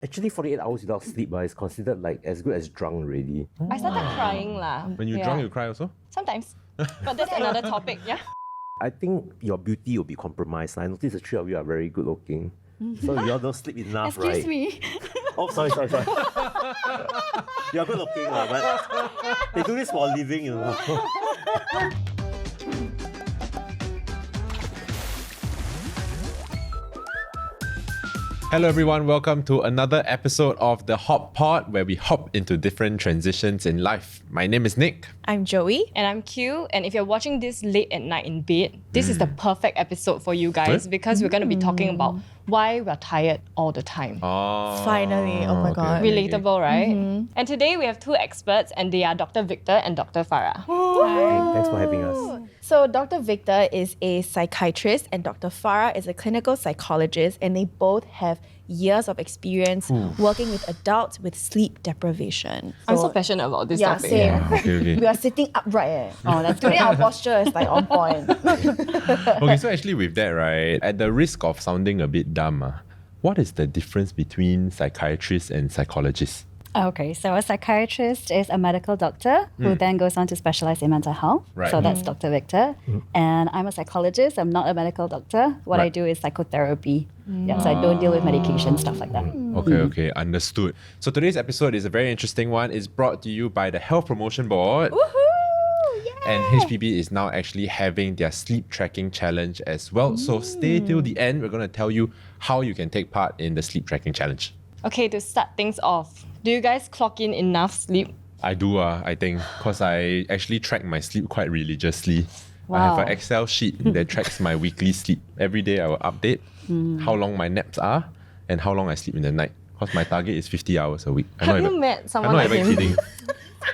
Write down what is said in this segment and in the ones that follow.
Actually, 48 hours without sleep is considered like as good as drunk already. I started crying lah. When you're drunk, you cry also? Sometimes. But that's another topic, yeah. I think your beauty will be compromised. I notice the three of you are very good looking. So you all don't sleep enough, right? Excuse me. Oh, sorry. You're good looking, but they do this for a living, you know. Hello everyone, welcome to another episode of The Hop Pod, where we hop into different transitions in life. My name is Nick. I'm Joey. And I'm Q. And if you're watching this late at night in bed, this is the perfect episode for you guys because we're going to be talking about why we're tired all the time. Oh, Finally, oh my God. Relatable, right? And today we have two experts, and they are Dr. Victor and Dr. Farah. Thanks for having us. So Dr. Victor is a psychiatrist and Dr. Farah is a clinical psychologist, and they both have years of experience working with adults with sleep deprivation. I'm so passionate about this yeah, topic. same. Okay. We are sitting upright. Oh, that's today our posture is like on point. Okay, so actually with that, right, at the risk of sounding a bit dumb, what is the difference between psychiatrists and psychologists? Okay, so a psychiatrist is a medical doctor who then goes on to specialize in mental health. Right. So that's Dr. Victor. And I'm a psychologist. I'm not a medical doctor. What I Right. do is psychotherapy. Yeah, so I don't deal with medication, stuff like that. Okay, understood. So today's episode is a very interesting one. It's brought to you by the Health Promotion Board. And HPB is now actually having their sleep tracking challenge as well. So stay till the end. We're going to tell you how you can take part in the sleep tracking challenge. Okay, to start things off, do you guys clock in enough sleep? I do, I think, because I actually track my sleep quite religiously. I Wow. have an Excel sheet that tracks my weekly sleep. Every day I will update how long my naps are and how long I sleep in the night. Because my target is 50 hours a week. Have you met someone I'm not like even him? kidding.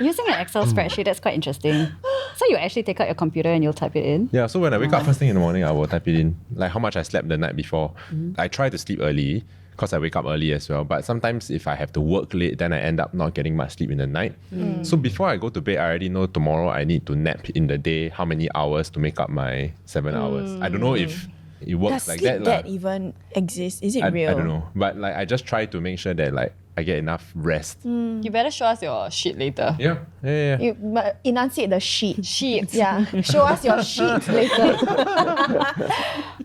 Using an Excel spreadsheet, that's quite interesting. So you actually take out your computer and you'll type it in? Yeah, so when I wake up first thing in the morning, I will type it in, like how much I slept the night before. I try to sleep early because I wake up early as well. But sometimes if I have to work late, then I end up not getting much sleep in the night. So before I go to bed, I already know tomorrow I need to nap in the day, how many hours to make up my 7 hours. I don't know if it works Does like sleep that. debt lah. even exist? Is it I real? don't know. But like I just try to make sure that like I get enough rest. You better show us your shit later. Yeah. You enunciate the sheet. Sheets. Yeah, show us your sheet later.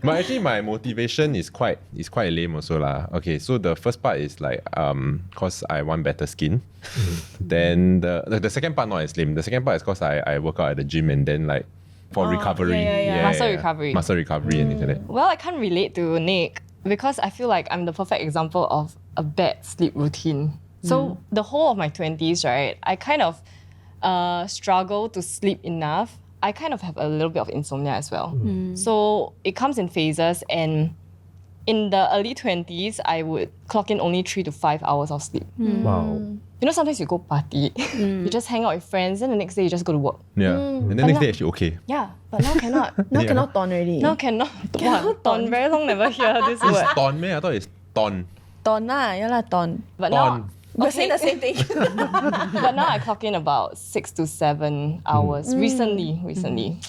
But actually my motivation is quite lame also lah. Okay, so the first part is like cause I want better skin. Then the second part not as lame. The second part is cause I work out at the gym and then like for recovery. yeah. Muscle recovery. Muscle recovery and things like that. Well, I can't relate to Nick because I feel like I'm the perfect example of a bad sleep routine. So the whole of my 20s, right, I kind of struggle to sleep enough. I kind of have a little bit of insomnia as well. So it comes in phases, and in the early 20s, I would clock in only 3 to 5 hours of sleep. Wow. You know, sometimes you go party, you just hang out with friends, and the next day you just go to work. Yeah. And then next day actually okay. Yeah, but now cannot. Now Yeah. cannot ton already. Now cannot. Wow, ton. Very long never hear this word. It's ton, man. I thought it's ton. Ton lah, yeah lah, ton. But Ton. now, We're saying the same thing. but now I clock in about 6 to 7 hours. Recently.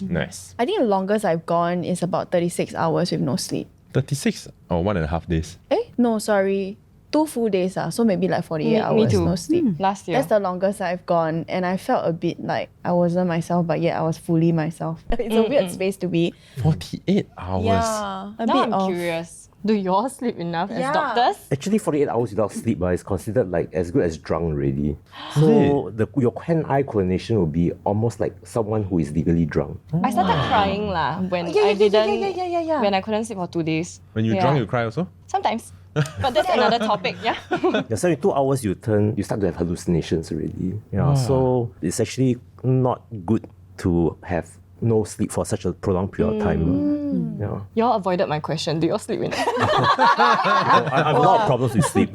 Nice. I think the longest I've gone is about 36 hours with no sleep. 36 or 1.5 days. No, sorry. 2 full days. So maybe like 48 Me hours, too. no sleep. Last year. That's the longest I've gone, and I felt a bit like I wasn't myself, but yet I was fully myself. It's a weird space to be. 48 hours. Yeah, a now bit I'm of. curious. Do you all sleep enough as Yeah. doctors? Actually, 48 hours without sleep is considered like as good as drunk already. So your hand-eye coordination will be almost like someone who is legally drunk. I started crying lah when Yeah, I yeah, didn't. yeah. When I couldn't sleep for 2 days. When you're Yeah. drunk, you cry also? Sometimes. But that's another topic, yeah. Yeah, so in 2 hours you start to have hallucinations already. Yeah, so it's actually not good to have no sleep for such a prolonged period of time. Yeah. Y'all avoided my question. Do you all sleep enough? I have a lot of problems with sleep.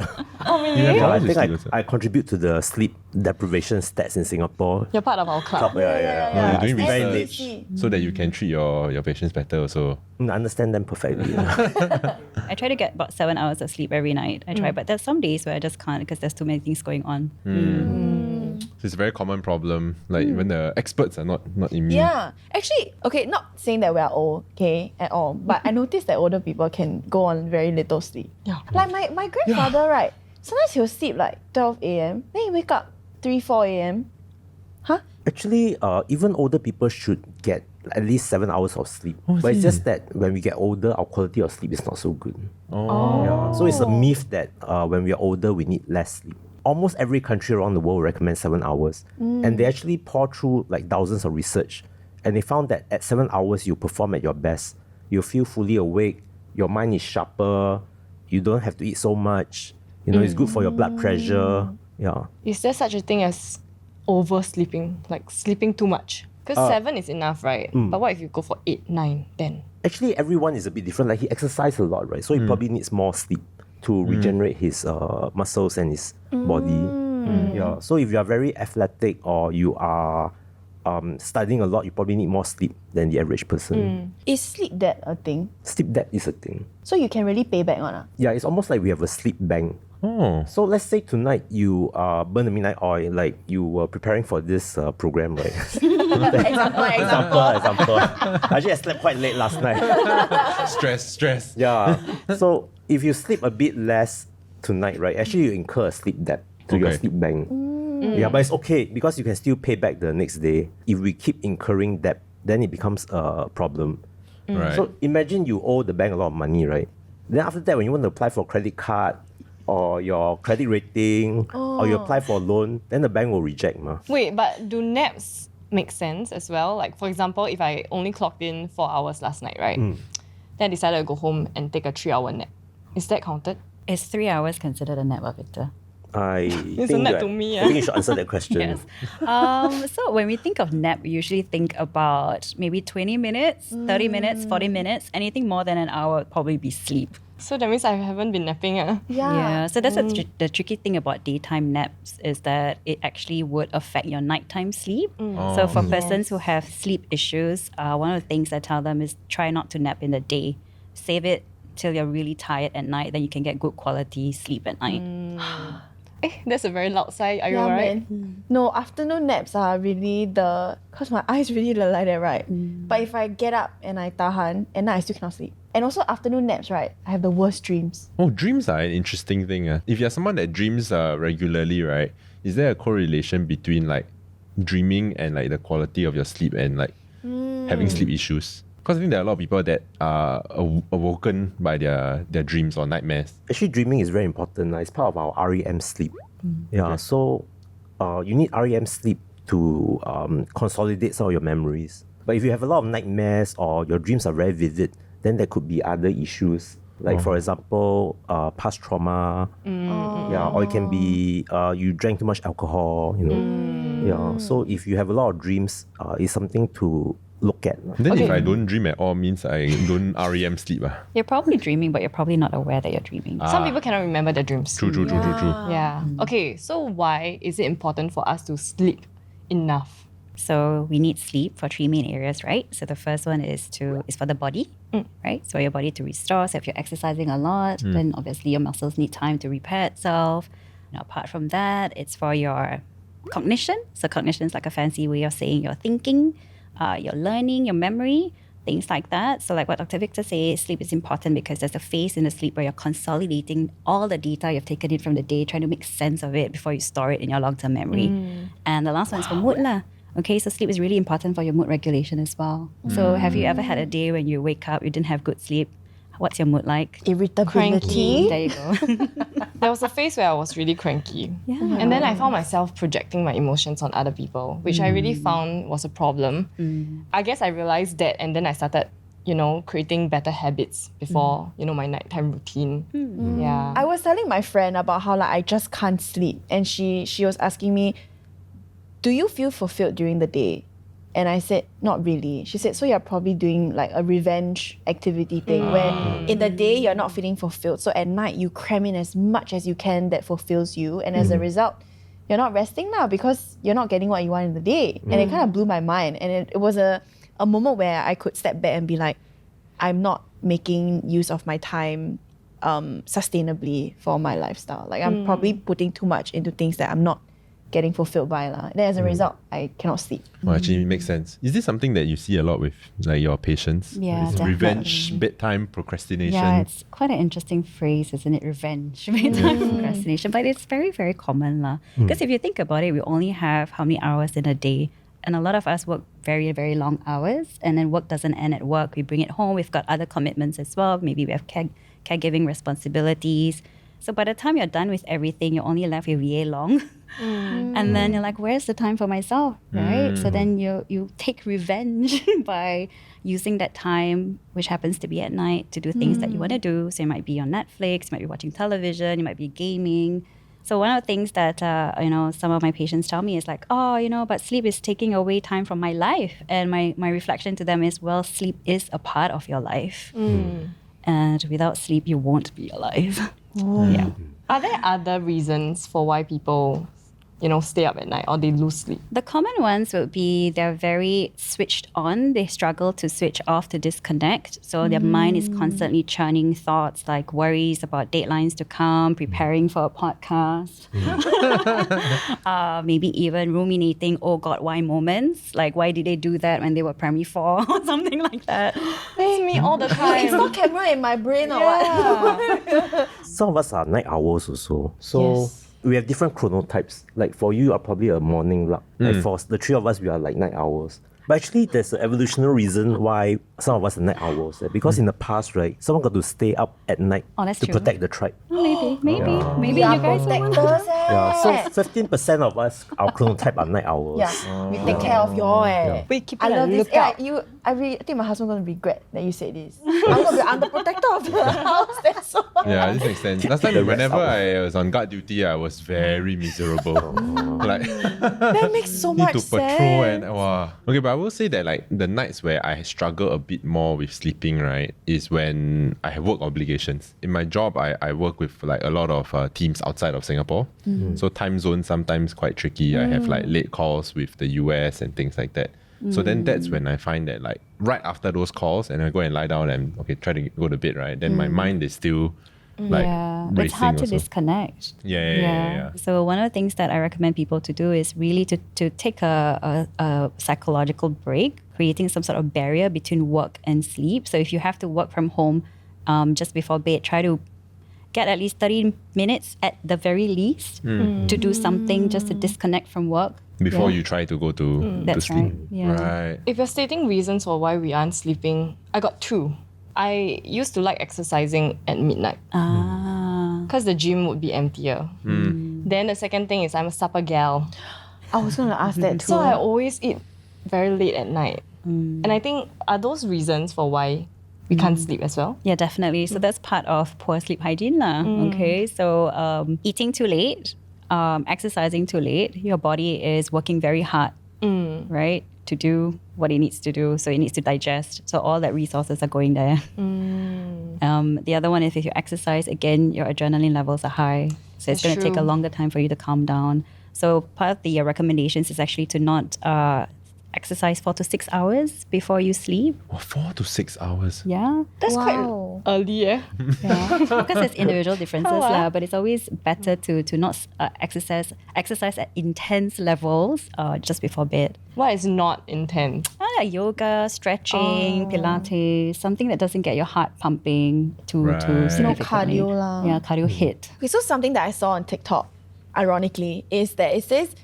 Oh, really? You have Yeah, I problems with think sleep also? I contribute to the sleep deprivation stats in Singapore. You're part of our club. Yeah. No, you're doing Very research late. so that you can treat your patients better also. I understand them perfectly. I try to get about 7 hours of sleep every night. I try, but there's some days where I just can't because there's too many things going on. So it's a very common problem. Like when the experts are not immune. Yeah, actually, okay, not saying that we are old, okay, at all, but I noticed that older people can go on very little sleep. Yeah. Like my grandfather, right? Sometimes he'll sleep like 12 a.m. Then he wake up 3, 4 a.m. Huh? Actually, even older people should get at least 7 hours of sleep. But it's just that when we get older, our quality of sleep is not so good. Yeah. So it's a myth that when we are older, we need less sleep. Almost every country around the world recommends 7 hours. And they actually pour through like thousands of research. And they found that at 7 hours, you perform at your best. You feel fully awake. Your mind is sharper. You don't have to eat so much. You know, it's good for your blood pressure. Yeah. Is there such a thing as oversleeping, like sleeping too much? Because 7 is enough, right? But what if you go for 8, 9, 10? Actually, everyone is a bit different. Like he exercises a lot, right? So he probably needs more sleep to regenerate his muscles and his body. Yeah. So if you are very athletic or you are studying a lot, you probably need more sleep than the average person. Is sleep debt a thing? Sleep debt is a thing. So you can really pay back on Yeah, it's almost like we have a sleep bank. Oh. So let's say tonight you burn the midnight oil, like you were preparing for this program, right? Example. Actually, I slept quite late last night. Stress. Yeah. So if you sleep a bit less tonight, right? Actually, you incur a sleep debt to your Okay. sleep bank. Yeah, but it's okay because you can still pay back the next day. If we keep incurring debt, then it becomes a problem. Right. So imagine you owe the bank a lot of money, right? Then after that, when you want to apply for a credit card or your credit rating or you apply for a loan, then the bank will reject. Wait, but do naps make sense as well? Like, for example, if I only clocked in 4 hours last night, right? Then I decided to go home and take a 3-hour nap. Is that counted? Is 3 hours considered a nap, Victor? I It's think a nap that- to me, I think you should answer that question. Yes. So when we think of nap, we usually think about maybe 20 minutes, 30 minutes, 40 minutes. Anything more than an hour would probably be sleep. So that means I haven't been napping. Yeah, so that's the tricky thing about daytime naps is that it actually would affect your nighttime sleep. So for persons who have sleep issues, one of the things I tell them is try not to nap in the day. Save it till you're really tired at night, then you can get good quality sleep at night. That's a very loud sigh. Are you alright? man. No, afternoon naps are really because my eyes really look like that, right? But if I get up and I tahan, and now I still cannot sleep. And also afternoon naps, right? I have the worst dreams. Oh, dreams are an interesting thing. If you're someone that dreams regularly, right, is there a correlation between like dreaming and like the quality of your sleep and like having sleep issues? Because I think there are a lot of people that are awoken by their dreams or nightmares. Actually, dreaming is very important. It's part of our REM sleep. Yeah, so you need REM sleep to consolidate some of your memories. But if you have a lot of nightmares or your dreams are very vivid, then there could be other issues. Like for example, past trauma. Yeah, or it can be you drank too much alcohol. Yeah, so if you have a lot of dreams, it's something to look at. Then if I don't dream at all means I don't REM sleep. You're probably dreaming, but you're probably not aware that you're dreaming. Some people cannot remember their dreams. True. Yeah. Okay, so why is it important for us to sleep enough? So we need sleep for 3 main areas, right? So the first one is for the body, right? So your body to restore. So if you're exercising a lot, then obviously your muscles need time to repair itself. Apart from that, it's for your cognition. So cognition is like a fancy way of saying your thinking, your learning, your memory, things like that. So like what Dr. Victor says, sleep is important because there's a phase in the sleep where you're consolidating all the data you've taken in from the day, trying to make sense of it before you store it in your long-term memory. And the last one is for mood lah. Okay, so sleep is really important for your mood regulation as well. So have you ever had a day when you wake up, you didn't have good sleep? What's your mood like? Irritability. There you go. There was a phase where I was really cranky. And then I found myself projecting my emotions on other people, which I really found was a problem. I guess I realized that, and then I started, creating better habits before, my nighttime routine. Yeah. I was telling my friend about how I just can't sleep, and she was asking me, do you feel fulfilled during the day? And I said, not really. She said, so you're probably doing like a revenge activity thing where in the day you're not feeling fulfilled. So at night you cram in as much as you can that fulfills you. And as a result, you're not resting now because you're not getting what you want in the day. And it kind of blew my mind. And it was a moment where I could step back and be like, I'm not making use of my time sustainably for my lifestyle. Like I'm probably putting too much into things that I'm not getting fulfilled by. Then as a result, I cannot sleep. Well, actually, it makes sense. Is this something that you see a lot with like your patients? Yeah, This revenge, bedtime procrastination. Yeah, it's quite an interesting phrase, isn't it? Revenge, bedtime procrastination. But it's very, very common. Because if you think about it, we only have how many hours in a day? And a lot of us work very, very long hours. And then work doesn't end at work. We bring it home. We've got other commitments as well. Maybe we have caregiving responsibilities. So by the time you're done with everything, you're only left with yay long. And then you're like, where's the time for myself, right? So then you take revenge by using that time, which happens to be at night, to do things that you want to do. So you might be on Netflix, you might be watching television, you might be gaming. So one of the things that some of my patients tell me is like, but sleep is taking away time from my life. And my reflection to them is, well, sleep is a part of your life. And without sleep, you won't be alive. Yeah. Are there other reasons for why people, stay up at night or they lose sleep? The common ones would be they're very switched on. They struggle to switch off, to disconnect. So their mind is constantly churning thoughts like worries about deadlines to come, preparing for a podcast, maybe even ruminating, oh God, why moments? Like, why did they do that when they were primary 4 or something like that? It's me all the time. It's not camera in my brain or what? Some of us are night owls also. So we have different chronotypes. Like for you, are probably a morning lark. Like for the three of us, we are like night owls. But actually, there's an evolutionary reason why some of us are night owls. Because in the past, right, someone got to stay up at night that's to true. protect the tribe. Maybe We you are guys are one. protectors. So 15% of us, our chronotype are night owls. We take care of y'all. We keep I it love a this. lookout. I think my husband's going to regret that you said this. I'm the protector of the house. That's all. Yeah, this makes sense. Last time, whenever I was on guard duty, I was very miserable. Like, That makes so need much to sense. patrol and wow. Okay, but I will say that like the nights where I struggle a bit more with sleeping, right, is when I have work obligations. In my job, I work with like a lot of teams outside of Singapore. So time zone sometimes quite tricky. I have like late calls with the US and things like that. So then that's when I find that like right after those calls and I go and lie down and try to go to bed, right? Then my mind is still like racing it's hard to also. disconnect. Yeah. So one of the things that I recommend people to do is really to take a psychological break, creating some sort of barrier between work and sleep. So if you have to work from home just before bed, try to get at least 30 minutes at the very least to do something just to disconnect from work. Before you try to go to That's sleep. right. Yeah. Right. If you're stating reasons for why we aren't sleeping, I got 2. I used to like exercising at midnight because the gym would be emptier. Then the second thing is I'm a supper gal. I was going to ask that too. So I always eat very late at night. And I think, are those reasons for why we can't sleep as well? Yeah, definitely. So that's part of poor sleep hygiene. Okay, so eating too late, exercising too late, your body is working very hard, right, to do what it needs to do. So it needs to digest. So all that resources are going there. The other one is if you exercise, again, your adrenaline levels are high. So it's going to take a longer time for you to calm down. So part of the recommendations is actually to not exercise 4 to 6 hours before you sleep. Oh, 4 to 6 hours. Yeah. That's quite early, Yeah. Because there's individual differences, but it's always better to not exercise at intense levels just before bed. What is not intense? Like yoga, stretching, Pilates, something that doesn't get your heart pumping too Right. significantly. cardio lah. Yeah, cardio hit. Okay, so something that I saw on TikTok, ironically, is that it says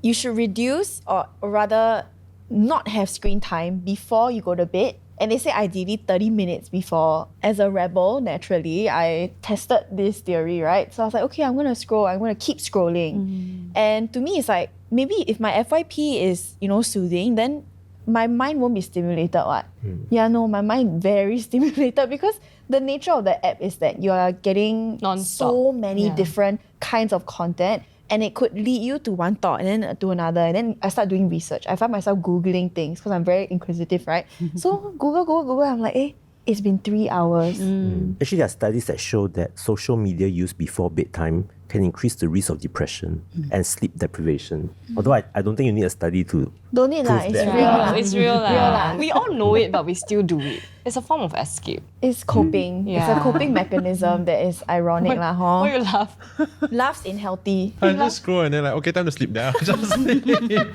you should reduce or rather not have screen time before you go to bed. And they say ideally 30 minutes before. As a rebel, naturally, I tested this theory, right? So I was like, okay, I'm going to scroll. I'm going to keep scrolling. And to me, it's like, maybe if my FYP is, soothing, then my mind won't be stimulated. What? Yeah, no, my mind very stimulated because the nature of the app is that you are getting Non-stop. so many different kinds of content. And it could lead you to one thought and then to another. And then I start doing research. I find myself Googling things because I'm very inquisitive, right? So Google. I'm like, it's been 3 hours. Actually, there are studies that show that social media use before bedtime can increase the risk of depression and sleep deprivation. Although I don't think you need a study to Don't need lah. prove It's that. real lah. It's real lah. lah. We all know it, but we still do it. It's a form of escape. It's coping. It's a Yeah. coping mechanism that is ironic lah, Why you huh? laugh? Laughs in healthy. I just scroll and then like, okay, time to sleep. Then I'll just sleep.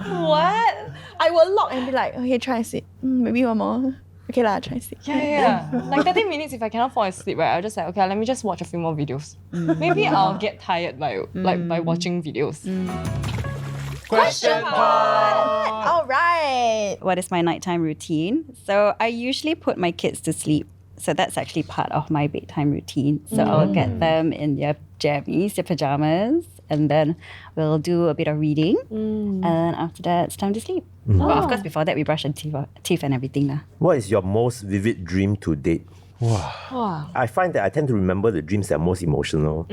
What? I will lock and be like, okay, try and sleep. Maybe one more. Okay lah, try and sleep. Yeah. Like 30 minutes, if I cannot fall asleep, right, I'll just like, okay, let me just watch a few more videos. Maybe I'll get tired by watching videos. Question part. All right. What is my nighttime routine? So I usually put my kids to sleep. So that's actually part of my bedtime routine. So I'll get them in their jammies, their pajamas, and then we'll do a bit of reading. And then after that, it's time to sleep. But of course, before that, we brush our teeth and everything. Lah. What is your most vivid dream to date? Wow. I find that I tend to remember the dreams that are most emotional.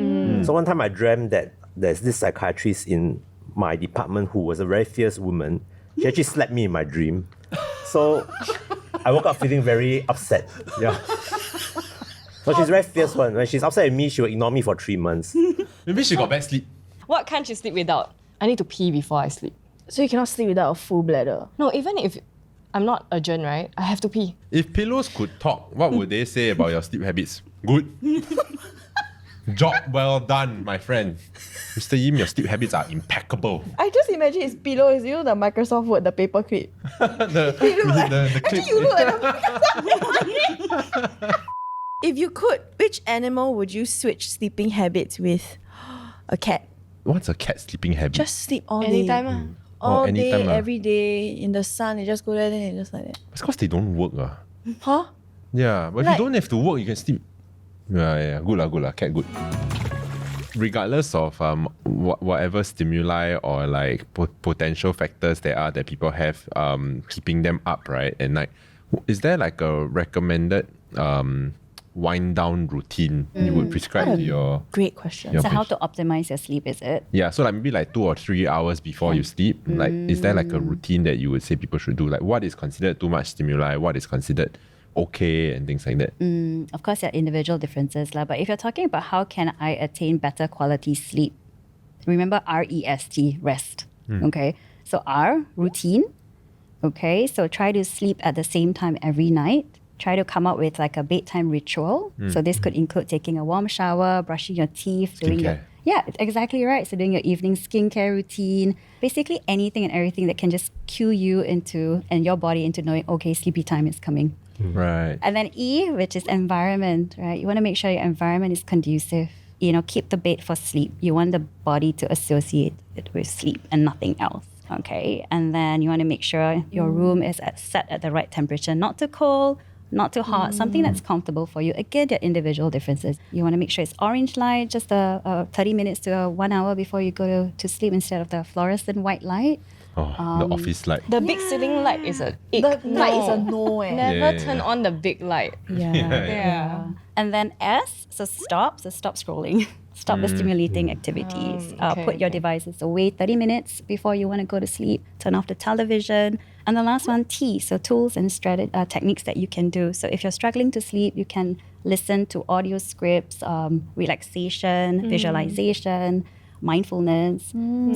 So one time I dreamt that there's this psychiatrist in my department who was a very fierce woman. She actually slapped me in my dream. So I woke up feeling very upset. Yeah. So she's a very fierce one. When she's upset with me, she will ignore me for 3 months. Maybe she got bad sleep. What can't you sleep without? I need to pee before I sleep. So you cannot sleep without a full bladder. No, even if I'm not urgent, right? I have to pee. If pillows could talk, what would they say about your sleep habits? Good. Job well done, my friend. Mr. Yim, your sleep habits are impeccable. I just imagine his pillow is, the Microsoft Word, the paper clip. the clip. You look like If you could, which animal would you switch sleeping habits with? A cat. What's a cat sleeping habit? Just sleep all day. Anytime. Ah. All day, anytime, every day, in the sun, they just go there, then they just like that. It's because they don't work. Huh? Yeah, but if Like- you don't have to work, you can sleep. Yeah, good lah, cat good. Regardless of whatever stimuli or like potential factors there are that people have keeping them up right at night, is there like a recommended wind down routine you would prescribe to your? Great question. Yeah. So how to optimize your sleep, is it? Yeah, so like maybe like 2 or 3 hours before you sleep, like is there like a routine that you would say people should do? Like what is considered too much stimuli? What is considered okay and things like that? Of course, there are individual differences. But if you're talking about how can I attain better quality sleep, remember REST, rest. Okay. So R, routine. Okay. So try to sleep at the same time every night. Try to come up with like a bedtime ritual. So this could include taking a warm shower, brushing your teeth, doing your... Skincare. Yeah, exactly right. So doing your evening skincare routine, basically anything and everything that can just cue you into and your body into knowing, okay, sleepy time is coming. Right. And then E, which is environment, right? You want to make sure your environment is conducive. Keep the bed for sleep. You want the body to associate it with sleep and nothing else. Okay. And then you want to make sure your room is set at the right temperature, not too cold, not too hot, something that's comfortable for you. Again, there are individual differences. You want to make sure it's orange light, just 30 minutes to 1 hour before you go to sleep instead of the fluorescent white light. Oh, the office light. The big ceiling light is a The light is a no eh. Never Yeah. turn on the big light. Yeah. And then S, so stop scrolling. Stop the stimulating activities. Put your devices away 30 minutes before you want to go to sleep. Turn off the television. And the last one, T, so tools and techniques that you can do. So if you're struggling to sleep, you can listen to audio scripts, relaxation, visualization, mindfulness.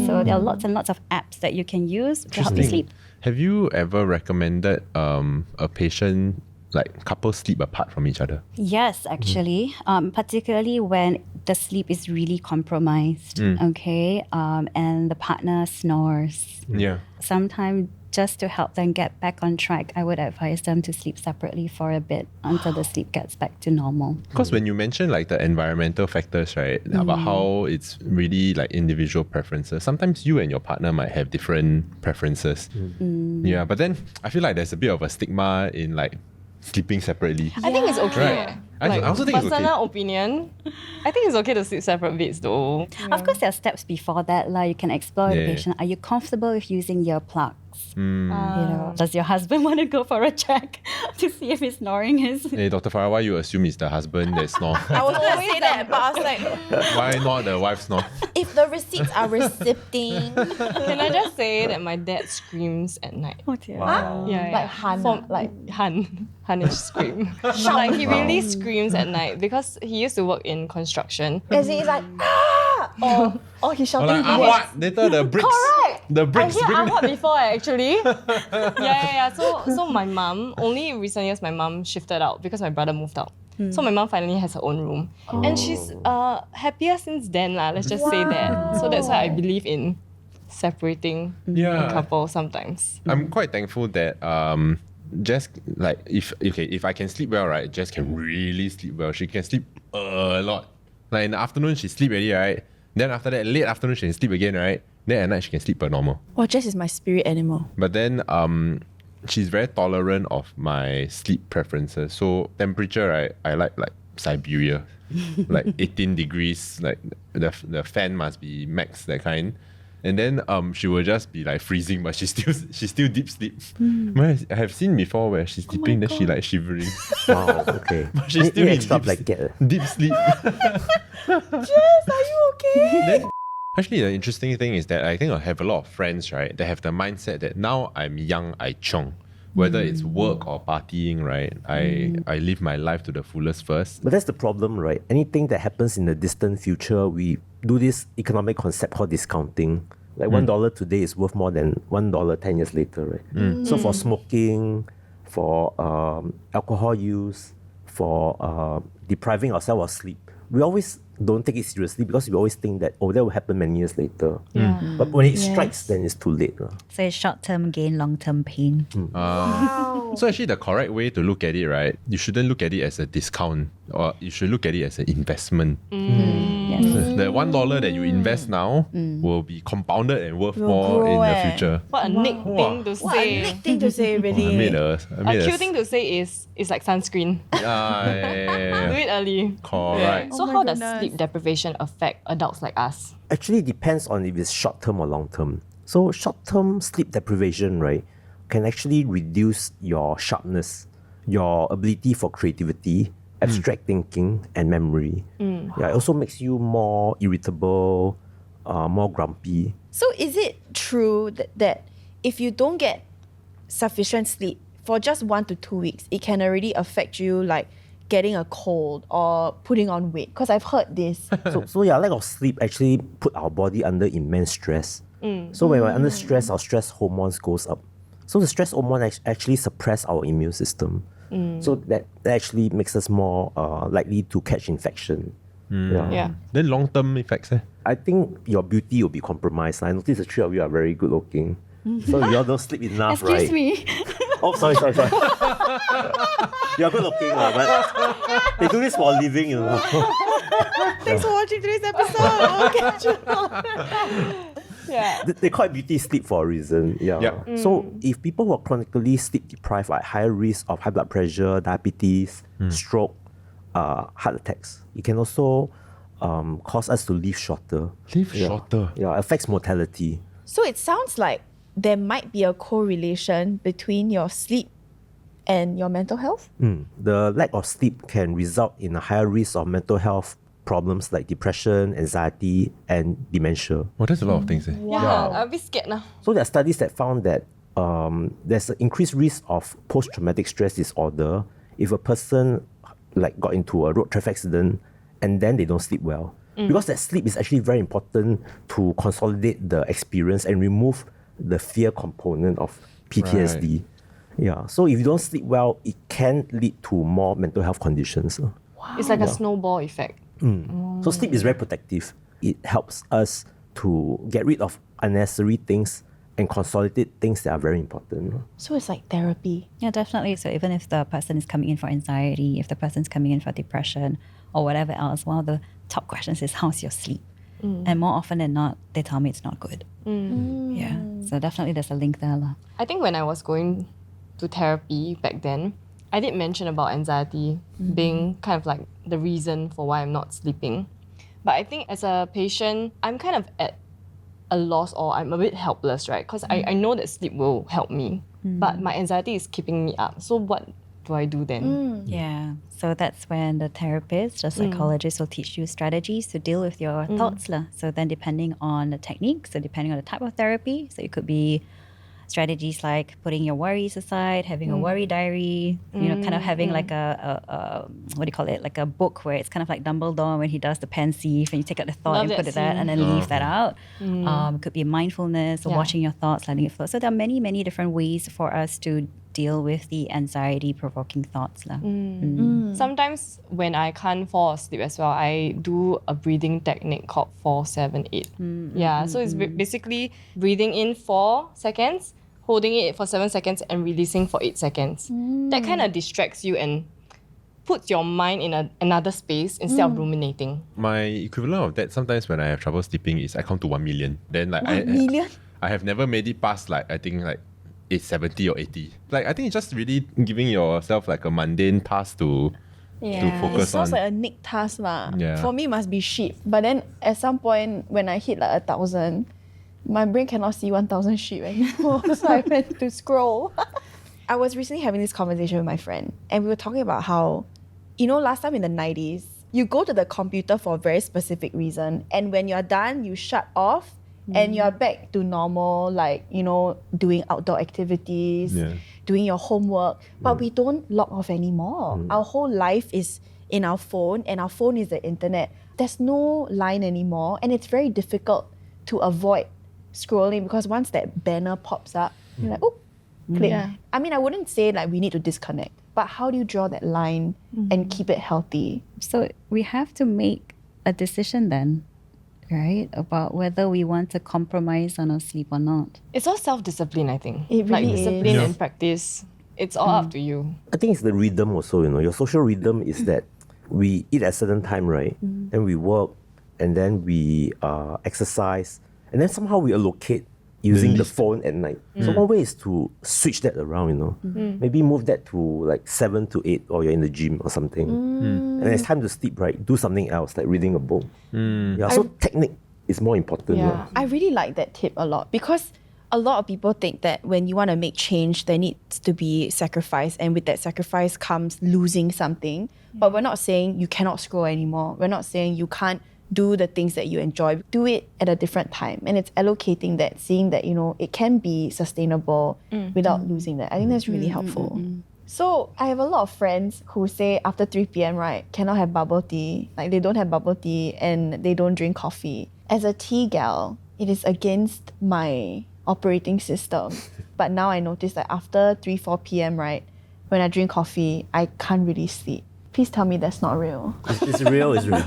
So there are lots and lots of apps that you can use to help you sleep. Have you ever recommended a patient, like couples sleep apart from each other? Yes, actually, particularly when the sleep is really compromised, okay, and the partner snores. Yeah. Sometimes just to help them get back on track, I would advise them to sleep separately for a bit until the sleep gets back to normal. Because when you mention like the environmental factors, right, about how it's really like individual preferences, sometimes you and your partner might have different preferences. Yeah, but then I feel like there's a bit of a stigma in like sleeping separately. I think it's okay. Right. I also think it's okay. Personal opinion, I think it's okay to sleep separate beds though. Of course, there are steps before that. Like you can explore the Yeah. patient. Are you comfortable with using earplugs? Does your husband want to go for a check to see if his snoring is? Hey, Dr. Farah, why you assume it's the husband that snore? I was going to say that, but I was like, Why not the wife snore? if the receipts are reciting, Can I just say that my dad screams at night? Oh dear. Yeah. like Han, like Hanish scream. Like he really screams at night because he used to work in construction. as in it's like, ah! Or he's shouting. Like, what? Later the bricks. Correct. The bricks I hear bring what before actually. Yeah. So my mom, only in recent years my mom shifted out because my brother moved out. So my mom finally has her own room. And she's happier since then lah. Let's just say that. So that's why I believe in separating a couple sometimes. I'm quite thankful that Jess, like if I can sleep well, right? Jess can really sleep well. She can sleep a lot. Like in the afternoon she sleep already, right? Then after that, late afternoon she can sleep again, right? Then at night she can sleep per normal. Well, Jess is my spirit animal. But then she's very tolerant of my sleep preferences. So temperature, right? I like Siberia, like 18 degrees. Like the fan must be max, that kind. And then she will just be like freezing, but she still deep sleep. I have seen before where she's sleeping, then she like shivering. Wow, okay. But she's still in extra blanket. deep sleep. Jess, are you okay? Then, actually, the interesting thing is that I think I have a lot of friends, right? That have the mindset that now I'm young, I chong. Whether it's work or partying, right? I live my life to the fullest first. But that's the problem, right? Anything that happens in the distant future, we do this economic concept called discounting. Like $1 today is worth more than $1 10 years later, right? So for smoking, for alcohol use, for depriving ourselves of sleep, we always don't take it seriously because we always think that, that will happen many years later. But when it strikes, then it's too late. So it's short-term gain, long-term pain. So actually the correct way to look at it, right? You shouldn't look at it as a discount, or you should look at it as an investment. Yes. The $1 that you invest now will be compounded and worth more in the future. What a Nick thing to say. Thing to say, really. I made a A cute thing to say is like sunscreen. Do it early. Correct. So my how does goodness. sleep deprivation affect adults like us? Actually, it depends on if it's short-term or long-term. So short-term sleep deprivation, right, can actually reduce your sharpness, your ability for creativity, abstract thinking, and memory. Yeah, it also makes you more irritable, more grumpy. So is it true that if you don't get sufficient sleep for just 1 to 2 weeks, it can already affect you like getting a cold or putting on weight? Because I've heard this. So yeah, lack of sleep actually put our body under immense stress. So when we're under stress, our stress hormones goes up. So the stress hormone actually suppress our immune system. So that actually makes us more likely to catch infection. Yeah. Then long-term effects, I think your beauty will be compromised. I notice the three of you are very good looking. So you all don't sleep enough, right? Excuse me. Oh, sorry. You are good looking, but they do this for a living, you know. Thanks for watching today's episode. I'll catch you. Yeah. They call it beauty sleep for a reason. Yeah. So if people who are chronically sleep deprived are at higher risk of high blood pressure, diabetes, stroke, heart attacks, it can also cause us to live shorter. shorter. Yeah, affects mortality. So it sounds like there might be a correlation between your sleep and your mental health. The lack of sleep can result in a higher risk of mental health problems like depression, anxiety, and dementia. Well, that's a lot of things. Yeah, I'm a bit scared now. So there are studies that found that there's an increased risk of post-traumatic stress disorder if a person like got into a road traffic accident and then they don't sleep well. Because that sleep is actually very important to consolidate the experience and remove the fear component of PTSD. Right. Yeah. So if you don't sleep well, it can lead to more mental health conditions. It's like a snowball effect. So sleep is very protective. It helps us to get rid of unnecessary things and consolidate things that are very important. So it's like therapy. Yeah, definitely. So even if the person is coming in for anxiety, if the person's coming in for depression or whatever else, one of the top questions is, how's your sleep? And more often than not, they tell me it's not good. Yeah. So definitely there's a link there. I think when I was going to therapy back then, I did mention about anxiety being kind of like the reason for why I'm not sleeping. But I think as a patient, I'm kind of at a loss, or I'm a bit helpless, right? Because I know that sleep will help me, but my anxiety is keeping me up. So what do I do then? Yeah. So that's when the therapist, the psychologist will teach you strategies to deal with your thoughts. So then depending on the technique, so depending on the type of therapy, so it could be strategies like putting your worries aside, having a worry diary, kind of having like a what do you call it, like a book where it's kind of like Dumbledore when he does the pensieve and you take out the thought Love and that put it there and then leave that out. Could be mindfulness or watching your thoughts, letting it flow. So there are many, many different ways for us to deal with the anxiety-provoking thoughts. Sometimes when I can't fall asleep as well, I do a breathing technique called 4-7-8. So it's basically breathing in 4 seconds, holding it for 7 seconds, and releasing for 8 seconds. That kind of distracts you and puts your mind in another space instead of ruminating. My equivalent of that sometimes when I have trouble sleeping is I count to 1 million. Then like 1 million? I have never made it past like I think like 870 or 80. Like I think it's just really giving yourself like a mundane task to focus It sounds on. like a Nick task lah. Yeah. For me, it must be sheep. But then at some point, when I hit like 1,000, my brain cannot see 1,000 sheep anymore. So I went to scroll. I was recently having this conversation with my friend, and we were talking about how, last time in the 90s, you go to the computer for a very specific reason, and when you're done, you shut off and you're back to normal, like, doing outdoor activities, doing your homework. But we don't log off anymore. Our whole life is in our phone, and our phone is the internet. There's no line anymore, and it's very difficult to avoid scrolling because once that banner pops up, you're like, oh, click. Yeah. I mean, I wouldn't say like we need to disconnect, but how do you draw that line and keep it healthy? So we have to make a decision then, right, about whether we want to compromise on our sleep or not. It's all self-discipline, I think. It like really is. discipline and practice. It's all up to you. I think it's the rhythm also, your social rhythm is that we eat at a certain time, right? Then we work, and then we exercise, and then somehow we allocate using the phone at night. So one way is to switch that around, Maybe move that to like 7 to 8, or you're in the gym or something. And it's time to sleep, right? Do something else, like reading a book. So technique is more important. Yeah. I really like that tip a lot because a lot of people think that when you want to make change, there needs to be sacrifice, and with that sacrifice comes losing something. But we're not saying you cannot scroll anymore. We're not saying you can't do the things that you enjoy. Do it at a different time. And it's allocating that, seeing that, it can be sustainable without losing that. I think that's really helpful. So I have a lot of friends who say after 3 p.m, right, cannot have bubble tea. Like they don't have bubble tea and they don't drink coffee. As a tea gal, it is against my operating system. But now I notice that after 3-4 p.m, right, when I drink coffee, I can't really sleep. Please tell me that's not real. It's real, it's real.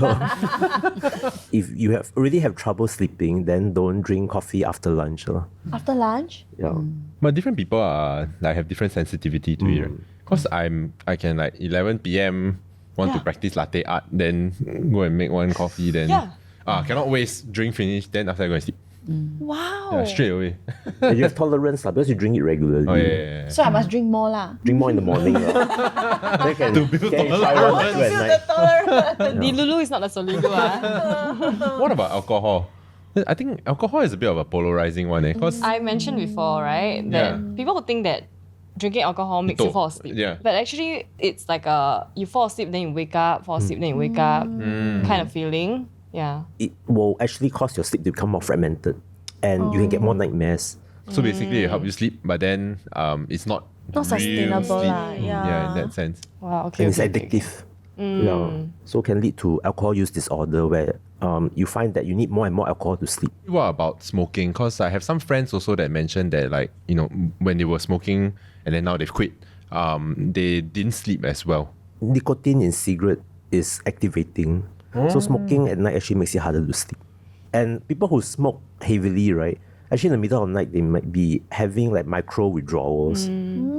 If you already have trouble sleeping, then don't drink coffee after lunch. After lunch? Yeah. But different people are like have different sensitivity to it, right? Because I can like 11 p.m. want to practice latte art, then go and make one coffee, then cannot waste, drink finish, then after I go and sleep. Wow. Yeah, straight away. And you have tolerance because you drink it regularly. Oh yeah. So I must drink more lah. Drink more in the morning. Then can To build can tolerance. shower at night. The Lulu is not a solido. What about alcohol? I think alcohol is a bit of a polarizing one, because I mentioned before, right, that people who think that drinking alcohol makes you fall asleep. Yeah. But actually, it's like you fall asleep, then you wake up, fall asleep, then you wake up kind of feeling. Yeah. It will actually cause your sleep to become more fragmented, and you can get more nightmares. So basically, it helps you sleep, but then it's not real sustainable sleep. lah, Yeah, in that sense. Wow. Okay. And it's okay. addictive. Yeah. So can lead to alcohol use disorder where you find that you need more and more alcohol to sleep. What about smoking? Because I have some friends also that mentioned that, like, when they were smoking and then now they've quit, they didn't sleep as well. Nicotine in cigarette is activating. So smoking at night actually makes it harder to sleep. And people who smoke heavily, right, actually in the middle of the night, they might be having like micro withdrawals,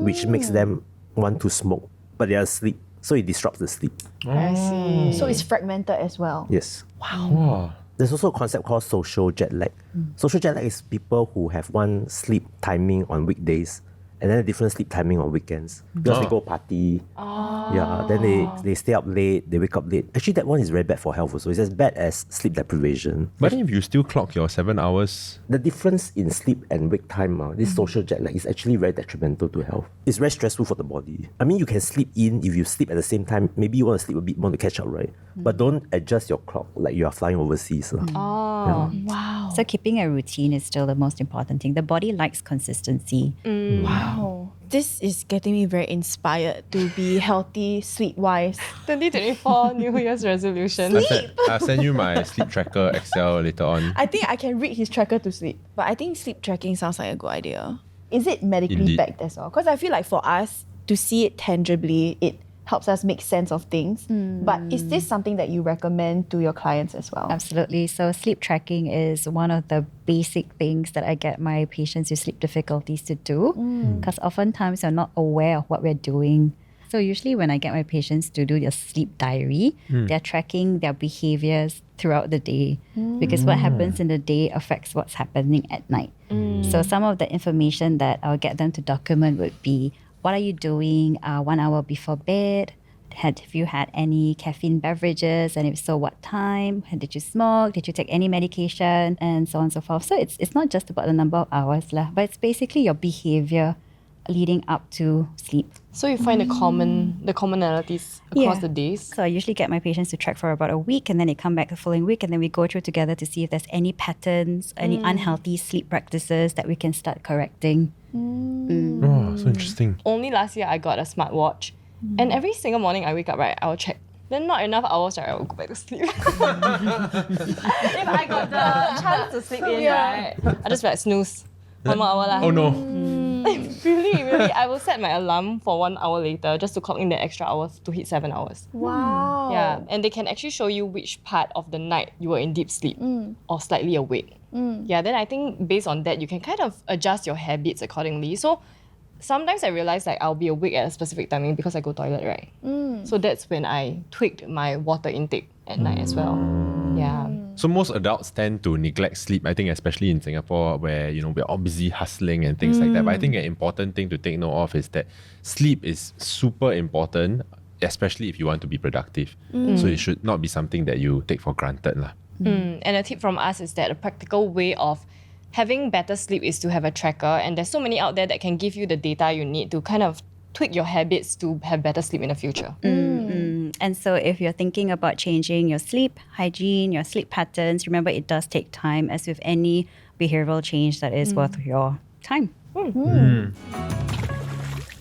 which makes them want to smoke, but they are asleep. So it disrupts the sleep. I see. So it's fragmented as well. Yes. Wow. There's also a concept called social jet lag. Social jet lag is people who have one sleep timing on weekdays and then a different sleep timing on weekends. Because they go party. Yeah, then they stay up late, they wake up late. Actually, that one is very bad for health also. It's as bad as sleep deprivation. But if you still clock your 7 hours, The difference in sleep and wake time, this social jet lag, is actually very detrimental to health. It's very stressful for the body. I mean, you can sleep in if you sleep at the same time. Maybe you want to sleep a bit more to catch up, right? But don't adjust your clock like you are flying overseas. Oh. Wow. So keeping a routine is still the most important thing. The body likes consistency. Wow. This is getting me very inspired to be healthy sleep-wise. 2024 New Year's resolution. I'll send you my sleep tracker Excel later on. I think I can read his tracker to sleep. But I think sleep tracking sounds like a good idea. Is it medically Indeed. backed as well? Because I feel like for us to see it tangibly, it helps us make sense of things. But is this something that you recommend to your clients as well? Absolutely. So sleep tracking is one of the basic things that I get my patients with sleep difficulties to do, because oftentimes they're not aware of what we're doing. So usually when I get my patients to do their sleep diary, they're tracking their behaviors throughout the day, because what happens in the day affects what's happening at night. So some of the information that I'll get them to document would be, what are you doing 1 hour before bed? Have you had any caffeine beverages? And if so, what time? Did you smoke? Did you take any medication? And so on and so forth. So it's not just about the number of hours, but it's basically your behavior leading up to sleep. So you find the commonalities across Yeah. the days. So I usually get my patients to track for about a week, and then they come back the following week, and then we go through together to see if there's any patterns, any unhealthy sleep practices that we can start correcting. Oh, so interesting. Only last year I got a smartwatch, and every single morning I wake up, right, I will check. Then not enough hours, right, I will go back to sleep. If I got the chance to sleep in, right, I just like snooze. 1 more hour lah. Oh no. Really, I will set my alarm for 1 hour later just to clock in the extra hours to hit 7 hours. Wow. Yeah, and they can actually show you which part of the night you were in deep sleep or slightly awake. Yeah, then I think based on that, you can kind of adjust your habits accordingly. So sometimes I realize like I'll be awake at a specific timing because I go toilet, right? So that's when I tweaked my water intake at night as well. Yeah. So most adults tend to neglect sleep, I think, especially in Singapore where, we're all busy hustling and things like that. But I think an important thing to take note of is that sleep is super important, especially if you want to be productive. So it should not be something that you take for granted lah. And a tip from us is that a practical way of having better sleep is to have a tracker, and there's so many out there that can give you the data you need to kind of tweak your habits to have better sleep in the future. And so if you're thinking about changing your sleep hygiene, your sleep patterns, remember it does take time, as with any behavioral change that is worth your time.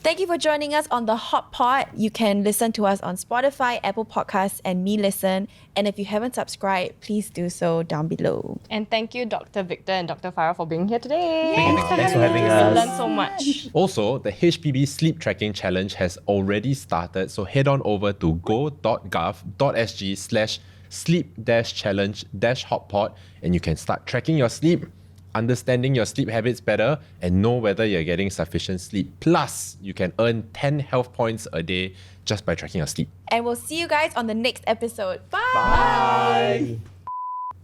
Thank you for joining us on the Hot Pot. You can listen to us on Spotify, Apple Podcasts, and Me Listen. And if you haven't subscribed, please do so down below. And thank you, Dr. Victor and Dr. Farah, for being here today. Thanks for having I us. learned so much. Also, the HPB Sleep Tracking Challenge has already started, so head on over to go.gov.sg/sleep-challenge-hotpot and you can start tracking your sleep, understanding your sleep habits better, and know whether you're getting sufficient sleep. Plus, you can earn 10 health points a day just by tracking your sleep. And we'll see you guys on the next episode. Bye!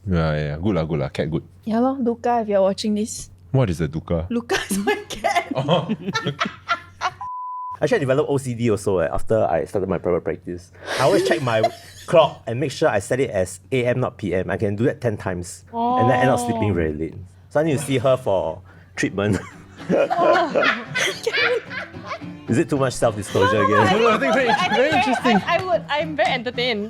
Bye. Yeah. Good lah. Cat good. Yeah, lor, Luca, if you're watching this. What is a dukkha? Luca is my cat. Actually, I developed OCD also after I started my private practice. I always check my clock and make sure I set it as AM, not PM. I can do that 10 times. And then I end up sleeping very late. So I need to see her for treatment. Is it too much self-disclosure again? I think very interesting. I'm very entertained.